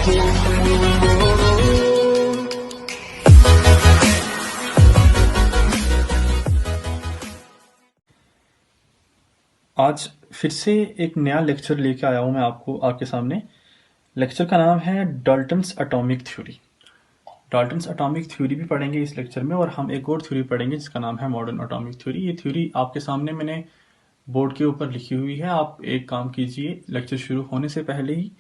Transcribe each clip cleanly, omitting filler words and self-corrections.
आज फिर से एक नया लेक्चर लेके आया हूँ मैं आपके सामने। लेक्चर का नाम है Dalton's atomic theory. Dalton's atomic theory भी पढ़ेंगे इस लेक्चर में, और हम एक और थ्योरी पढ़ेंगे जिसका नाम है मॉडर्न एटॉमिक थ्योरी। ये थ्योरी आपके सामने मैंने बोर्ड के ऊपर लिखी हुई है। आप एक काम कीजिए, लेक्चर शुरू होने से पहले ही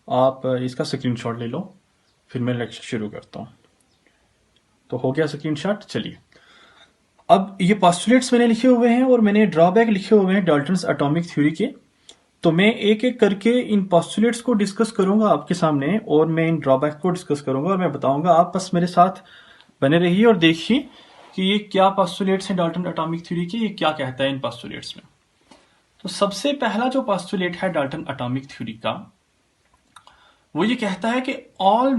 आप इसका स्क्रीनशॉट ले लो, फिर मैं लेक्चर शुरू करता हूँ। तो हो गया स्क्रीनशॉट, चलिए। अब ये पोस्टुलेट्स मैंने लिखे हुए हैं और मैंने ड्रॉबैक लिखे हुए हैं डाल्टन्स एटॉमिक थ्योरी के। तो मैं एक एक करके इन पोस्टुलेट्स को डिस्कस करूंगा आपके सामने, और मैं इन ड्रॉबैक को डिस्कस करूंगा और मैं बताऊंगा। आप बस मेरे साथ बने रहिए और देखिए कि ये क्या पोस्टुलेट्स हैं डाल्टन एटॉमिक थ्योरी के, ये क्या कहता है इन पोस्टुलेट्स में। तो सबसे पहला जो पोस्टुलेट है डाल्टन एटॉमिक थ्योरी का, वो ये कहता है कि all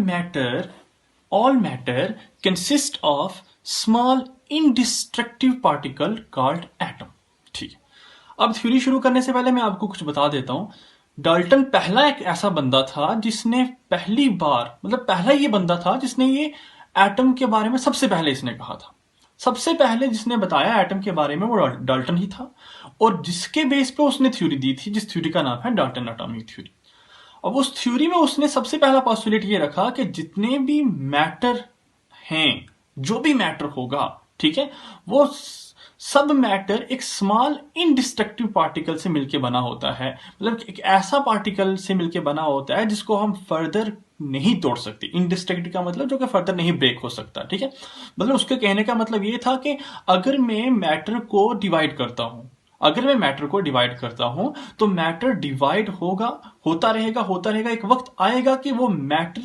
matter consist of small indestructible particle called atom. ठीक है, अब थ्योरी शुरू करने से पहले मैं आपको कुछ बता देता हूं। डाल्टन पहला एक ऐसा बंदा था जिसने पहली बार, मतलब पहला ये बंदा था जिसने ये एटम के बारे में सबसे पहले इसने कहा था। सबसे पहले जिसने बताया एटम के बारे में वो डाल्टन ही था, और जिसके बेस पे उसने थ्योरी दी थी, जिस थ्योरी का नाम है डाल्टन एटॉमिक थ्योरी। अब उस थ्योरी में उसने सबसे पहला पोस्टुलेट ये रखा कि जितने भी मैटर हैं, जो भी मैटर होगा, ठीक है, वो सब मैटर एक स्मॉल इनडिस्ट्रक्टिव पार्टिकल से मिलके बना होता है। मतलब एक ऐसा पार्टिकल से मिलके बना होता है जिसको हम फर्दर नहीं तोड़ सकते। इनडिस्ट्रक्टिव का मतलब जो कि फर्दर नहीं ब्रेक हो सकता, ठीक है। मतलब उसके कहने का मतलब ये था कि अगर मैं मैटर को डिवाइड करता हूं, तो मैटर डिवाइड होता रहेगा। एक वक्त आएगा कि वो मैटर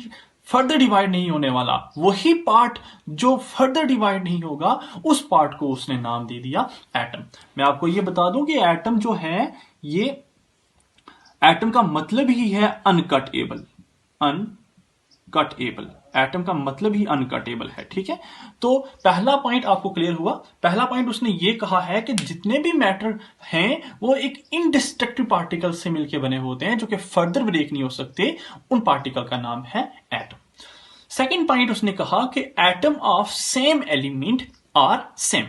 फर्दर डिवाइड नहीं होने वाला। वही पार्ट जो फर्दर डिवाइड नहीं होगा, उस पार्ट को उसने नाम दे दिया एटम। मैं आपको ये बता दूं कि एटम जो है, ये एटम का मतलब ही है अनकटेबल। एटम का मतलब ही अनकटेबल है, ठीक है। तो पहला पॉइंट आपको क्लियर हुआ। पहला पॉइंट उसने ये कहा है कि जितने भी मैटर हैं वो एक इनडिस्ट्रक्टिव पार्टिकल से मिलकर बने होते हैं, जो कि फर्दर ब्रेक नहीं हो सकते। उन पार्टिकल का नाम है एटम। सेकेंड पॉइंट उसने कहा कि atom of same element are same.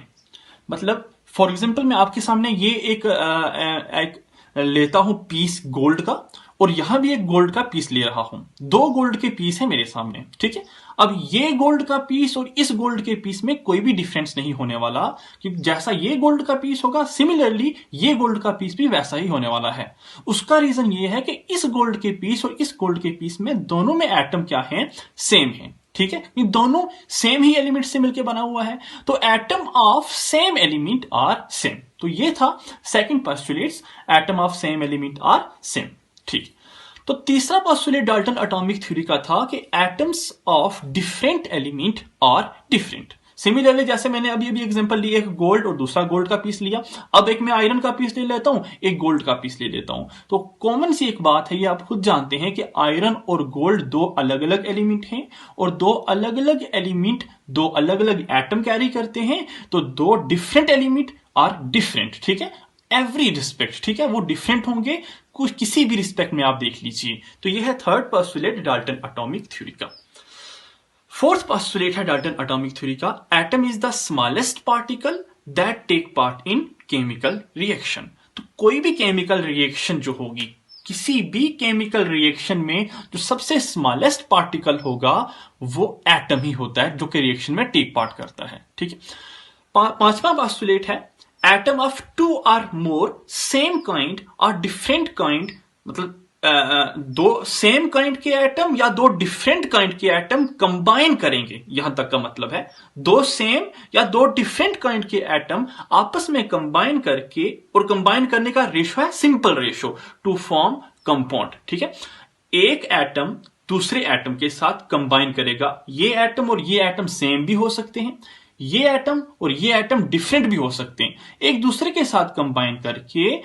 मतलब फॉर एग्जाम्पल मैं आपके सामने ये एक लेता हूं पीस गोल्ड का, और यहां भी एक गोल्ड का पीस ले रहा हूं। दो गोल्ड के पीस है मेरे सामने, ठीक है। अब ये गोल्ड का पीस और इस गोल्ड के पीस में कोई भी डिफरेंस नहीं होने वाला, क्योंकि जैसा ये गोल्ड का पीस होगा, सिमिलरली ये गोल्ड का पीस भी वैसा ही होने वाला है। उसका रीजन ये है कि इस गोल्ड के पीस और इस गोल्ड के पीस में दोनों में एटम क्या है, सेम है, ठीक है। ये दोनों सेम ही एलिमेंट से मिलकर बना हुआ है, तो atom of same element are same. तो ये था second postulates, atom of same element are same, ठीक। तो तीसरा पोस्टुलेट डाल्टन एटॉमिक थ्योरी का था कि atoms of different element are different. Similarly जैसे मैंने अभी एग्जांपल ली, एक गोल्ड और दूसरा गोल्ड का पीस लिया। अब एक मैं आयरन का पीस ले लेता हूं, एक गोल्ड का पीस ले लेता हूं। तो कॉमन सी एक बात है, ये आप खुद जानते हैं कि आयरन और गोल्ड दो अलग अलग एलिमेंट हैं, और दो अलग अलग एलिमेंट दो अलग अलग एटम कैरी करते हैं। तो दो डिफरेंट एलिमेंट आर डिफरेंट, ठीक है, एवरी रिस्पेक्ट, ठीक है, वो डिफरेंट होंगे कुछ किसी भी रिस्पेक्ट में, आप देख लीजिए। तो ये है third postulate Dalton atomic theory का। फोर्थ पोस्टुलेट है डाल्टन एटॉमिक थ्योरी का, atom is the smallest particle that take part in chemical reaction. तो कोई भी केमिकल रिएक्शन जो होगी, किसी भी केमिकल रिएक्शन में जो सबसे स्मॉलेस्ट पार्टिकल होगा वो एटम ही होता है, जो कि रिएक्शन में टेक पार्ट करता है, ठीक है। पांचवा पोस्टुलेट है, atom of two or more same kind और डिफरेंट काइंड। मतलब दो सेम काइंड के एटम या दो डिफरेंट काइंड के एटम कंबाइन करेंगे, यहां तक का मतलब है। दो सेम या दो डिफरेंट काइंड के एटम आपस में कंबाइन करके, और कंबाइन करने का रेशो है simple ratio, to form compound, ठीक है। एक एटम दूसरे एटम के साथ कंबाइन करेगा। ये एटम और ये एटम सेम भी हो सकते हैं, ये एटम और ये एटम डिफरेंट भी हो सकते हैं। एक दूसरे के साथ कंबाइन करके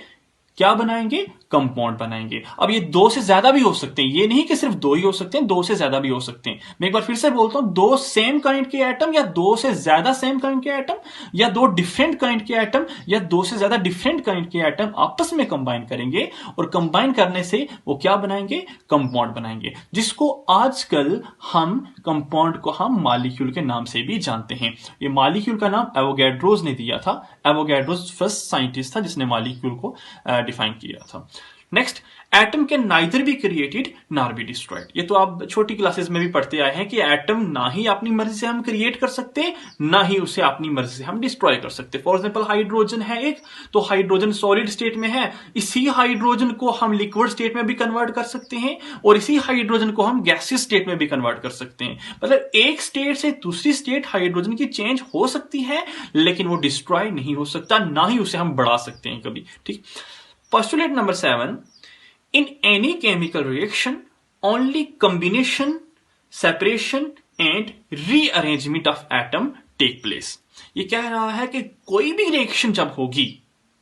क्या बनाएंगे, कंपाउंड बनाएंगे। अब ये 2 से ज्यादा भी हो सकते हैं, ये नहीं कि सिर्फ 2 ही हो सकते हैं, 2 से ज्यादा भी हो सकते हैं। मैं एक बार फिर से बोलता हूं, 2 सेम काइंड के एटम या 2 से ज्यादा सेम काइंड के एटम या 2 डिफरेंट काइंड के एटम या 2 से ज्यादा डिफरेंट काइंड के एटम आपस में कंबाइन करेंगे और कंबाइन करने से वो क्या बनाएंगे, कंपाउंड बनाएंगे, जिसको आजकल हम कंपाउंड को हम मॉलिक्यूल के नाम से भी जानते हैं। ये मॉलिक्यूल का नाम एवोगैड्रोस ने दिया था। एवोगैड्रोस फर्स्ट साइंटिस्ट था जिसने मॉलिक्यूल को डिफाइन किया था। Next, atom can neither be created nor be destroyed. ये तो आप छोटी क्लासेस में भी पढ़ते आए हैं कि एटम ना ही अपनी मर्जी से हम क्रिएट कर सकते, ना ही उसे अपनी मर्जी से हम डिस्ट्रॉय कर सकते। फॉर एग्जांपल हाइड्रोजन है एक, तो हाइड्रोजन सॉलिड स्टेट में है, इसी हाइड्रोजन को हम लिक्विड स्टेट में भी कन्वर्ट कर सकते हैं और इसी हाइड्रोजन को हम गैसियस स्टेट में भी कन्वर्ट कर सकते हैं। मतलब एक स्टेट से दूसरी स्टेट हाइड्रोजन की चेंज हो सकती है, लेकिन वो डिस्ट्रॉय नहीं हो सकता, ना ही उसे हम बढ़ा सकते हैं कभी। ठीक। Postulate number 7, in any chemical reaction only combination, separation and rearrangement of atom take place। ये कह रहा है कि कोई भी रिएक्शन जब होगी,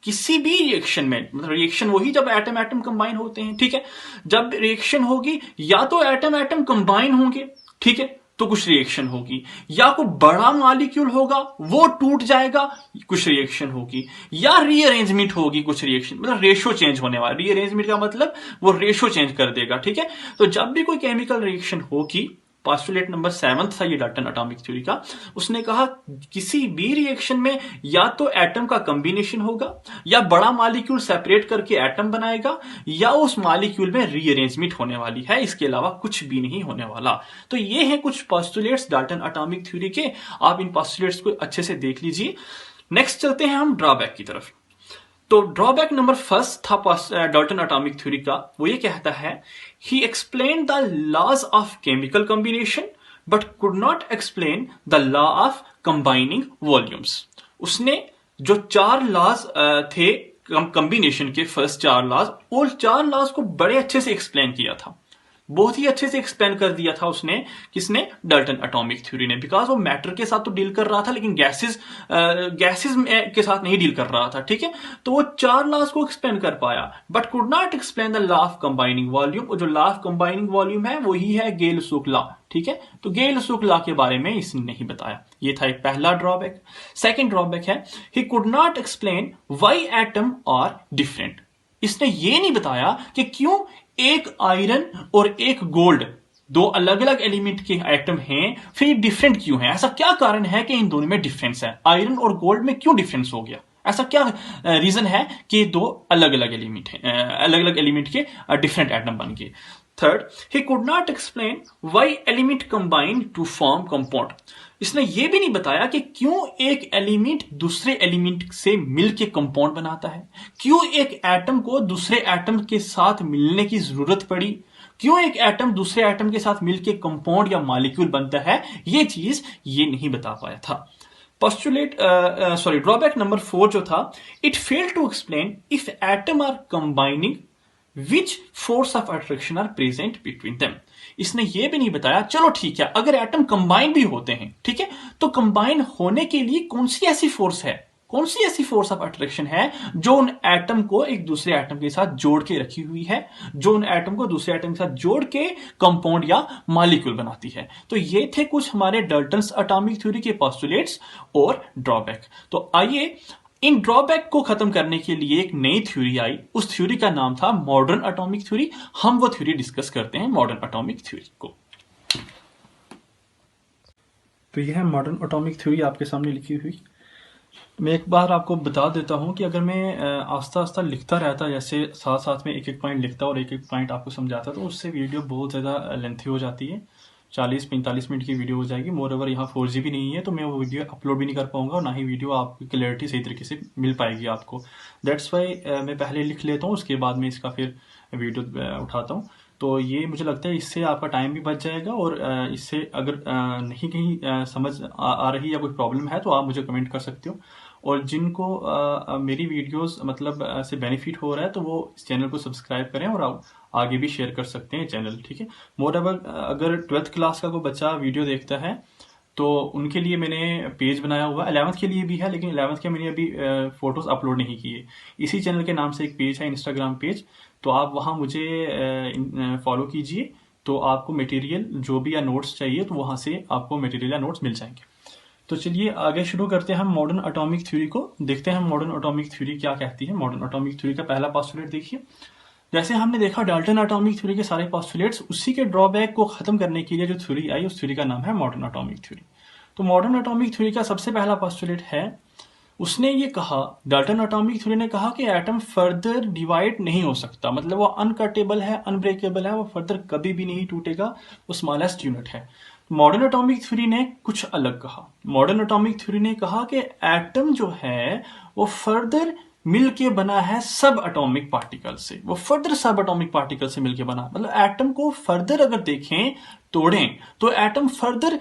किसी भी रिएक्शन में, मतलब रिएक्शन वही जब एटम एटम कंबाइन होते हैं, ठीक है, जब रिएक्शन होगी या तो एटम एटम कंबाइन होंगे, ठीक है, तो कुछ रिएक्शन होगी, या कोई बड़ा मॉलिक्यूल होगा वो टूट जाएगा, कुछ रिएक्शन होगी, या रीअरेंजमेंट होगी, कुछ रिएक्शन, मतलब रेशो चेंज होने वाला। रीअरेंजमेंट का मतलब वो रेशो चेंज कर देगा, ठीक है। तो जब भी कोई केमिकल रिएक्शन होगी, पोस्टुलेट नंबर 7 था ये डाल्टन एटॉमिक थ्योरी का, उसने कहा किसी भी रिएक्शन में या तो एटम का कॉम्बिनेशन होगा, या बड़ा मॉलिक्यूल सेपरेट करके एटम बनाएगा, या उस मॉलिक्यूल में रीअरेंजमेंट होने वाली है, इसके अलावा कुछ भी नहीं होने वाला। तो ये हैं कुछ पोस्टुलेट्स डाल्टन एटॉमिक थ्योरी के, आप इन पोस्टुलेट्स को अच्छे से देख लीजिए। नेक्स्ट चलते हैं हम ड्रॉबैक की तरफ। तो ड्रॉबैक नंबर 1 था डाल्टन एटॉमिक थ्योरी का, वो ये कहता है he explained the laws of chemical combination but could not explain the law of combining volumes। उसने जो 4 लॉज थे कॉम्बिनेशन के, फर्स्ट 4 लॉज, वो 4 लॉज को बड़े अच्छे से एक्सप्लेन किया था, बहुत ही अच्छे से एक्सप्लेन कर दिया था उसने। किसने? डाल्टन एटॉमिक थ्योरी ने। बिकॉज वो मैटर के साथ तो डील कर रहा था, लेकिन गैसेस के साथ नहीं डील कर रहा था, ठीक है। तो वो 4 लॉज को एक्सप्लेन कर पाया, but could not explain the law of combining volume. और जो लॉ ऑफ कंबाइनिंग वॉल्यूम है वही है गेल-सुक लॉ, ठीक है। तो गेल-सुक लॉ के बारे में इसने नहीं बताया। ये था एक पहला ड्रॉबैक। सेकेंड ड्रॉबैक है he could not explain why atom are different. इसने ये नहीं बताया कि क्यों एक आयरन और एक गोल्ड, 2 अलग अलग एलिमेंट के एटम हैं, फिर डिफरेंट क्यों है, ऐसा क्या कारण है कि इन दोनों में डिफरेंस है, आयरन और गोल्ड में क्यों डिफरेंस हो गया, ऐसा क्या रीजन है कि 2 अलग अलग एलिमेंट हैं, अलग अलग एलिमेंट के डिफरेंट एटम बन गए। Third, he could not explain why element combine to form compound. इसने ये भी नहीं बताया कि क्यों एक एलिमेंट दूसरे एलिमेंट से मिलके कंपाउंड बनाता है, क्यों एक एटम को दूसरे एटम के साथ मिलने की जरूरत पड़ी, क्यों एक एटम दूसरे एटम के साथ मिलके कंपाउंड या मॉलिक्यूल बनता है, ये चीज ये नहीं बता पाया था। ड्रॉबैक नंबर 4 जो था, it failed to explain if atom are combining which force of attraction are present between them. इसने ये भी नहीं बताया, चलो ठीक है, अगर एटम कंबाइन भी होते हैं, ठीक है, तो कंबाइन होने के लिए कौन सी ऐसी फोर्स है, कौन सी ऐसी फोर्स ऑफ अट्रैक्शन है जो उन एटम को एक दूसरे एटम के साथ जोड़ के रखी हुई है, जो उन एटम को दूसरे एटम के साथ जोड़ के कंपाउंड या मॉलिक्यूल बनाती है। तो ये थे कुछ हमारे डाल्टन्स एटॉमिक थ्योरी के पोस्टुलेट्स और ड्रॉबैक। तो आइए इन ड्रॉबैक को खत्म करने के लिए एक नई थ्योरी आई, उस थ्योरी का नाम था मॉडर्न एटॉमिक थ्योरी। हम वो थ्योरी डिस्कस करते हैं, मॉडर्न एटॉमिक थ्योरी को। तो यह है मॉडर्न एटॉमिक थ्योरी आपके सामने लिखी हुई। मैं एक बार आपको बता देता हूं कि अगर मैं आस्ता आस्ता लिखता रहता, जैसे साथ साथ में एक एक पॉइंट लिखता और एक एक पॉइंट आपको समझाता, तो उससे वीडियो बहुत ज़्यादा लेंथी हो जाती है, 40-45 मिनट की वीडियो हो जाएगी। मोर ओवर यहाँ 4GB नहीं है, तो मैं वो वीडियो अपलोड भी नहीं कर पाऊंगा और ना ही वीडियो आपकी क्लैरिटी सही तरीके से मिल पाएगी आपको। दैट्स वाई मैं पहले लिख लेता हूँ, उसके बाद में इसका फिर वीडियो उठाता हूँ। तो ये मुझे लगता है इससे आपका टाइम भी बच जाएगा, और इससे अगर नहीं कहीं समझ आ रही या कोई प्रॉब्लम है तो आप मुझे कमेंट कर सकते हो। और जिनको मेरी वीडियोस मतलब से बेनिफिट हो रहा है तो वो इस चैनल को सब्सक्राइब करें और आगे भी शेयर कर सकते हैं चैनल, ठीक है। मोर ओवर अगर 12th क्लास का कोई बच्चा वीडियो देखता है तो उनके लिए मैंने पेज बनाया हुआ, 11th के लिए भी है, लेकिन 11th के मैंने अभी फोटोज अपलोड नहीं किए। इसी चैनल के नाम से एक पेज है, इंस्टाग्राम पेज, तो आप वहाँ मुझे फॉलो कीजिए। तो आपको मटेरियल जो भी या नोट्स चाहिए तो वहाँ से आपको मटेरियल या नोट्स मिल जाएंगे। तो चलिए आगे शुरू करते हैं हम मॉडर्न एटॉमिक थ्योरी को। देखते हैं मॉडर्न एटॉमिक थ्योरी क्या कहती है। मॉडर्न एटॉमिक थ्योरी का पहला पोस्टुलेट देखिए। जैसे हमने देखा डाल्टन एटॉमिक थ्योरी के सारे पोस्टुलेट्स, उसी के ड्रॉबैक को खत्म करने के लिए जो थ्योरी आई उस थ्योरी का नाम है मॉडर्न एटॉमिक थ्योरी। तो मॉडर्न एटॉमिक थ्योरी का सबसे पहला पोस्टुलेट है, उसने ये कहा, डाल्टन एटॉमिक थ्योरी ने कहा कि एटम फर्दर डिवाइड नहीं हो सकता, मतलब वो अनकटेबल है, अनब्रेकेबल है, वो फर्दर कभी भी नहीं टूटेगा, वो स्मॉलेस्ट यूनिट है। मॉडर्न एटॉमिक थ्योरी ने कुछ अलग कहा। मॉडर्न एटॉमिक थ्योरी ने कहा कि एटम जो है वो फर्दर मिलके बना है सब एटॉमिक पार्टिकल से, वो फर्दर सब एटॉमिक पार्टिकल से मिलके बना, मतलब एटम को फर्दर अगर देखें, तोड़ें, तो एटम फर्दर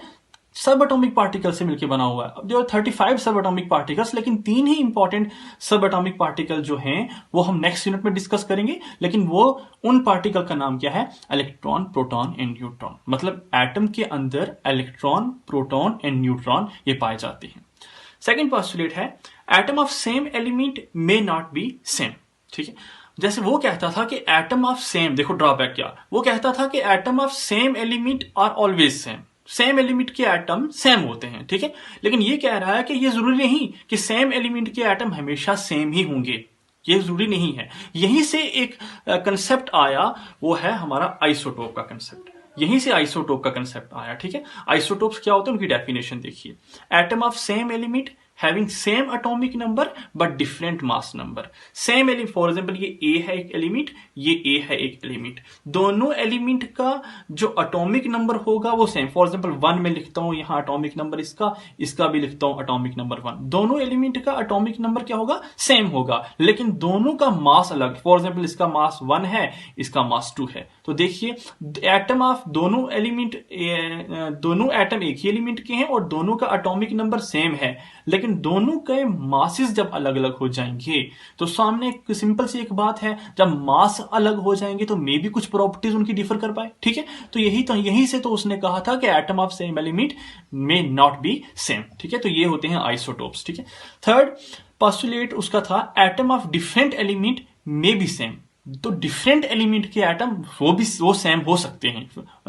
सब एटॉमिक पार्टिकल से मिलकर बना हुआ है। अब जो 35 सब एटॉमिक पार्टिकल्स, लेकिन 3 ही इंपॉर्टेंट सब एटॉमिक पार्टिकल जो हैं वो हम नेक्स्ट यूनिट में डिस्कस करेंगे। लेकिन वो उन पार्टिकल का नाम क्या है? Electron, proton and neutron. मतलब एटम के अंदर इलेक्ट्रॉन, प्रोटॉन एंड न्यूट्रॉन ये पाए जाते हैं। सेकेंड पोस्टुलेट है, atom of same element may not be same. ठीक है, जैसे वो कहता था कि एटम ऑफ सेम, देखो ड्रॉबैक क्या, वो कहता था कि atom of same element are always same, same element के एटम सेम होते हैं। ठीक है, लेकिन ये कह रहा है कि ये जरूरी नहीं कि सेम एलिमेंट के एटम हमेशा सेम ही होंगे, ये जरूरी नहीं है। यहीं से एक कंसेप्ट आया, वो है हमारा आइसोटोप का कंसेप्ट। यहीं से आइसोटोप का कंसेप्ट आया। ठीक है, आइसोटोप्स क्या होते हैं उनकी डेफिनेशन देखिए। Atom of same element having same atomic number but different mass number. Same element, for example ये ए है एक एलिमेंट, ये ए है एक एलिमेंट, दोनों एलिमेंट का जो एटॉमिक नंबर होगा वो सेम। फॉर एग्जांपल 1 में लिखता हूं यहां एटॉमिक नंबर इसका, इसका भी लिखता हूं एटॉमिक नंबर 1। दोनों एलिमेंट का एटॉमिक नंबर क्या होगा? सेम होगा, लेकिन दोनों का मास अलग। फॉर एग्जांपल इसका मास 1 है, इसका मास 2 है। तो देखिए एटम ऑफ दोनों एलिमेंट, दोनों एटम एक ही एलिमेंट के हैं और दोनों का एटॉमिक नंबर सेम है, लेकिन दोनों के मासेस जब अलग अलग हो जाएंगे तो सामने एक सिंपल सी एक बात है, जब मास अलग हो जाएंगे तो मे भी कुछ प्रॉपर्टीज उनकी डिफर कर पाए। ठीक है, तो यही से तो उसने कहा था कि atom of same element may not be same. ठीक है, तो ये होते हैं आइसोटोप्स। ठीक है, थर्ड पोस्टुलेट उसका था, atom of different element may be same. तो डिफरेंट एलिमेंट के एटम वो सेम हो सकते हैं।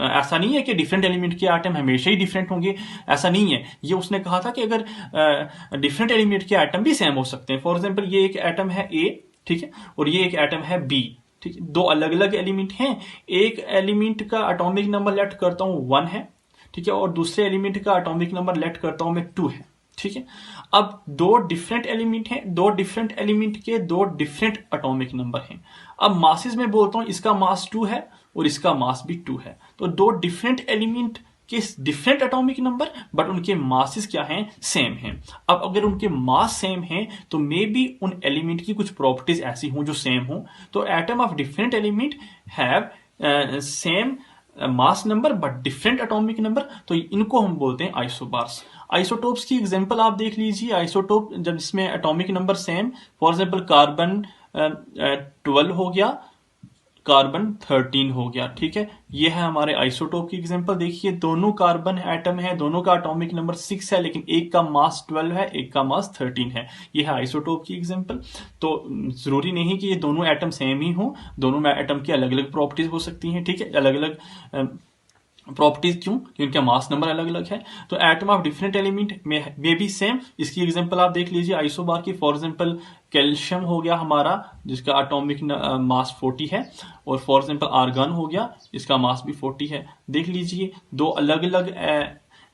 ऐसा नहीं है कि डिफरेंट एलिमेंट के एटम हमेशा ही डिफरेंट होंगे, ऐसा नहीं है। ये उसने कहा था कि अगर डिफरेंट एलिमेंट के एटम भी सेम हो सकते हैं। फॉर एग्जांपल ये एक एटम है ए, ठीक है, और ये एक एटम है बी। ठीक है, दो अलग अलग एलिमेंट हैं। एक एलिमेंट का एटॉमिक नंबर लेट करता हूं 1 है, ठीक है, और दूसरे एलिमेंट का एटॉमिक नंबर लेट करता हूं मैं 2 है। ठीक है, अब दो डिफरेंट एलिमेंट हैं, दो डिफरेंट एलिमेंट के दो डिफरेंट एटॉमिक नंबर हैं। अब मासेस में बोलता हूं इसका मास 2 है और इसका मास भी 2 है, तो दो डिफरेंट एलिमेंट के डिफरेंट एटॉमिक नंबर बट उनके मासेस क्या हैं? सेम हैं। अब अगर उनके मास सेम हैं तो मे बी उन एलिमेंट की कुछ प्रॉपर्टीज ऐसी हों जो सेम हों। तो atom of different element have same mass number but different atomic number, तो इनको हम बोलते हैं आइसोबार्स। आइसोटोप्स की एग्जांपल आप देख लीजिए। आइसोटोप जब इसमें atomic number same, for example carbon 12 हो गया, कार्बन 13 हो गया। ठीक है, ये है हमारे आइसोटोप की एग्जांपल। देखिए दोनों कार्बन एटम है, दोनों का एटॉमिक नंबर 6 है, लेकिन एक का मास 12 है, एक का मास 13 है। ये है आइसोटोप की एग्जांपल। तो जरूरी नहीं कि ये दोनों एटम सेम ही हो, दोनों में एटम की अलग अलग प्रॉपर्टीज हो सकती हैं। ठीक है, अलग अलग प्रॉपर्टीज क्यों? क्योंकि उनका मास नंबर अलग अलग है। तो एटम ऑफ डिफरेंट एलिमेंट में भी सेम। इसकी एग्जांपल आप देख लीजिए आइसोबार की। फॉर एग्जांपल कैल्शियम हो गया हमारा, जिसका एटॉमिक मास 40 है, और फॉर एग्जांपल आर्गन हो गया, इसका मास भी 40 है। देख लीजिए दो अलग अलग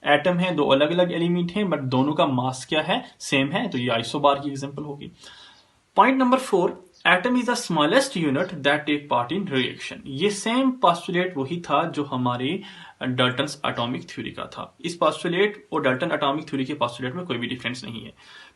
एटम है, दो अलग अलग एलिमेंट हैं, बट दोनों का मास क्या है? सेम है। तो ये आइसोबार की एग्जांपल होगी। Point number 4, atom is the smallest unit that take part in reaction. ये सेम पोस्टुलेट वही था जो हमारे डाल्टन एटॉमिक थ्योरी का था। इस पोस्टुलेट और डाल्टन एटॉमिक थ्योरी के पोस्टुलेट में कोई भी डिफरेंस नहीं है।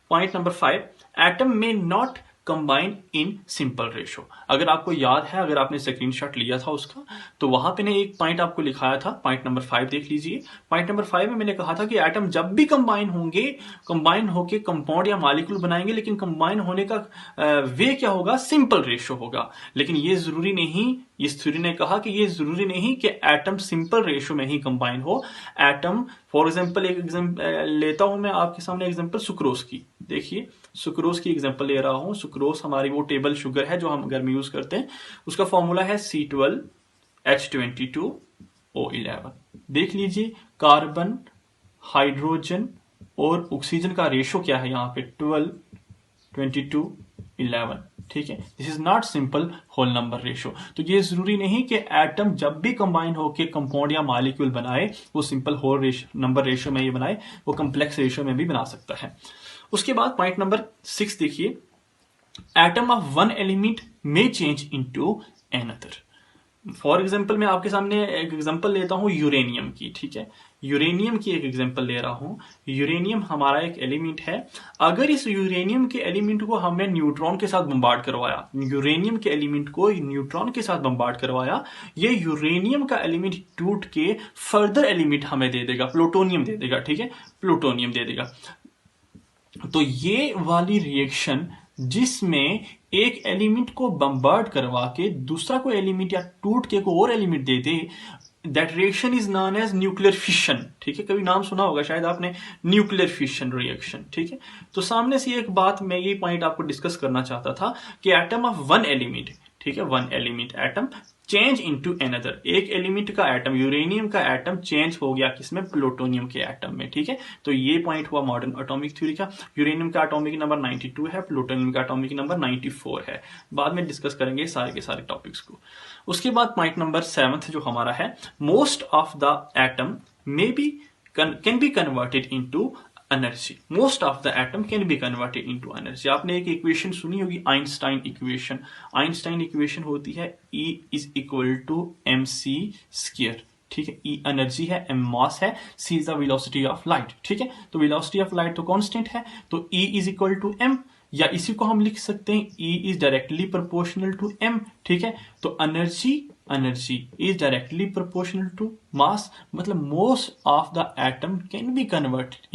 पॉइंट नंबर 5, एटम में not combine in simple ratio. अगर आपको याद है, अगर आपने स्क्रीनशॉट लिया था उसका, तो वहां पे ने एक पॉइंट आपको लिखाया था। पॉइंट नंबर 5 देख लीजिए। पॉइंट नंबर 5 में मैंने कहा था कि एटम जब भी कंबाइन होंगे, कंबाइन होके कंपाउंड या मॉलिक्यूल बनाएंगे, लेकिन कंबाइन होने का वे क्या होगा? सिंपल रेशो होगा। लेकिन ये जरूरी नहीं, इस थ्योरी ने कहा कि ये जरूरी नहीं कि एटम सिंपल रेशियो में ही कंबाइन हो। एटम फॉर एग्जांपल एक एग्जांपल लेता हूं मैं आपके सामने एग्जांपल सुक्रोज की। देखिए सुक्रोज की एग्जांपल ले रहा हूं। सुक्रोज हमारी वो टेबल शुगर है जो हम घर में यूज करते हैं। उसका फॉर्मूला है C12H22O11। देख लीजिए कार्बन, हाइड्रोजन और ऑक्सीजन का रेशो क्या है यहाँ पे 12, 22, 11। ठीक है, this is not simple whole number ratio. तो ये जरूरी नहीं कि एटम जब भी कंबाइन होकर कंपाउंड या मॉलिक्यूल बनाए वो सिंपल होल नंबर रेशो में ये बनाए, वो कम्प्लेक्स रेशो में भी बना सकता है। उसके बाद पॉइंट नंबर 6 देखिए, atom of one element may change into another. For example मैं आपके सामने एक एग्जाम्पल लेता हूं यूरेनियम की। ठीक है, यूरेनियम की एक एग्जाम्पल ले रहा हूं। यूरेनियम हमारा एक एलिमेंट है। अगर इस यूरेनियम के एलिमेंट को हमने न्यूट्रॉन के साथ बम्बार्ड करवाया, यूरेनियम के एलिमेंट को न्यूट्रॉन के साथ बम्बार्ड करवाया, ये यूरेनियम का एलिमेंट टूट के फर्दर एलिमेंट हमें दे देगा, प्लूटोनियम दे देगा। ठीक है, प्लूटोनियम दे देगा। तो ये वाली रिएक्शन जिसमें एक एलिमेंट को बम्बार्ड करवा के दूसरा कोई एलिमेंट या टूट के कोई और एलिमेंट दे दे, that reaction is known as nuclear fission. ठीक है, कभी नाम सुना होगा शायद आपने, न्यूक्लियर फिशन रिएक्शन। ठीक है, तो सामने से एक बात मैं ये पॉइंट आपको डिस्कस करना चाहता था कि एटम ऑफ वन एलिमेंट, ठीक है, one element atom change into another. एक एलिमेंट का एटम, यूरेनियम का एटम चेंज हो गया किसमें, प्लूटोनियम के एटम में। ठीक है, तो ये पॉइंट हुआ मॉडर्न एटॉमिक थ्योरी का। यूरेनियम का एटॉमिक नंबर 92 है, प्लूटोनियम का एटॉमिक नंबर 94 है। बाद में डिस्कस करेंगे सारे के सारे टॉपिक्स को। उसके बाद पॉइंट नंबर 7 जो हमारा है, most of the atom may be can be converted into energy. Most of the atom can be converted into energy. आपने एक इक्वेशन सुनी होगी, आइंस्टाइन इक्वेशन। आइंस्टाइन इक्वेशन होती है E is equal to mc square. ठीक है, E energy है, m mass है, c is the velocity of light. ठीक है, तो वेलोसिटी ऑफ लाइट तो कांस्टेंट है, तो E is equal to m, या इसी को हम लिख सकते हैं E is directly proportional to m। ठीक है, तो energy is directly proportional to mass, मतलब most of the atom can be converted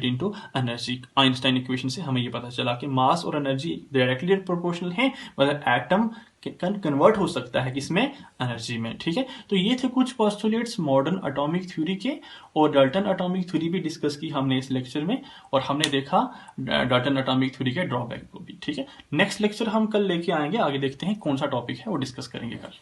into energy. Einstein equation से हमें ये पता चला कि मास और एनर्जी डायरेक्टली प्रोपोर्शनल है, मतलब एटम कन्वर्ट हो सकता है किसमें, एनर्जी में। ठीक है, तो ये थे कुछ पोस्टुलेट्स मॉडर्न एटॉमिक थ्योरी के, और डाल्टन एटॉमिक थ्योरी भी डिस्कस की हमने इस लेक्चर में, और हमने देखा डाल्टन एटॉमिक थ्योरी के ड्रॉबैक को भी। ठीक है, नेक्स्ट लेक्चर हम कल लेके आएंगे, आगे देखते हैं कौन सा टॉपिक है वो डिस्कस करेंगे कल।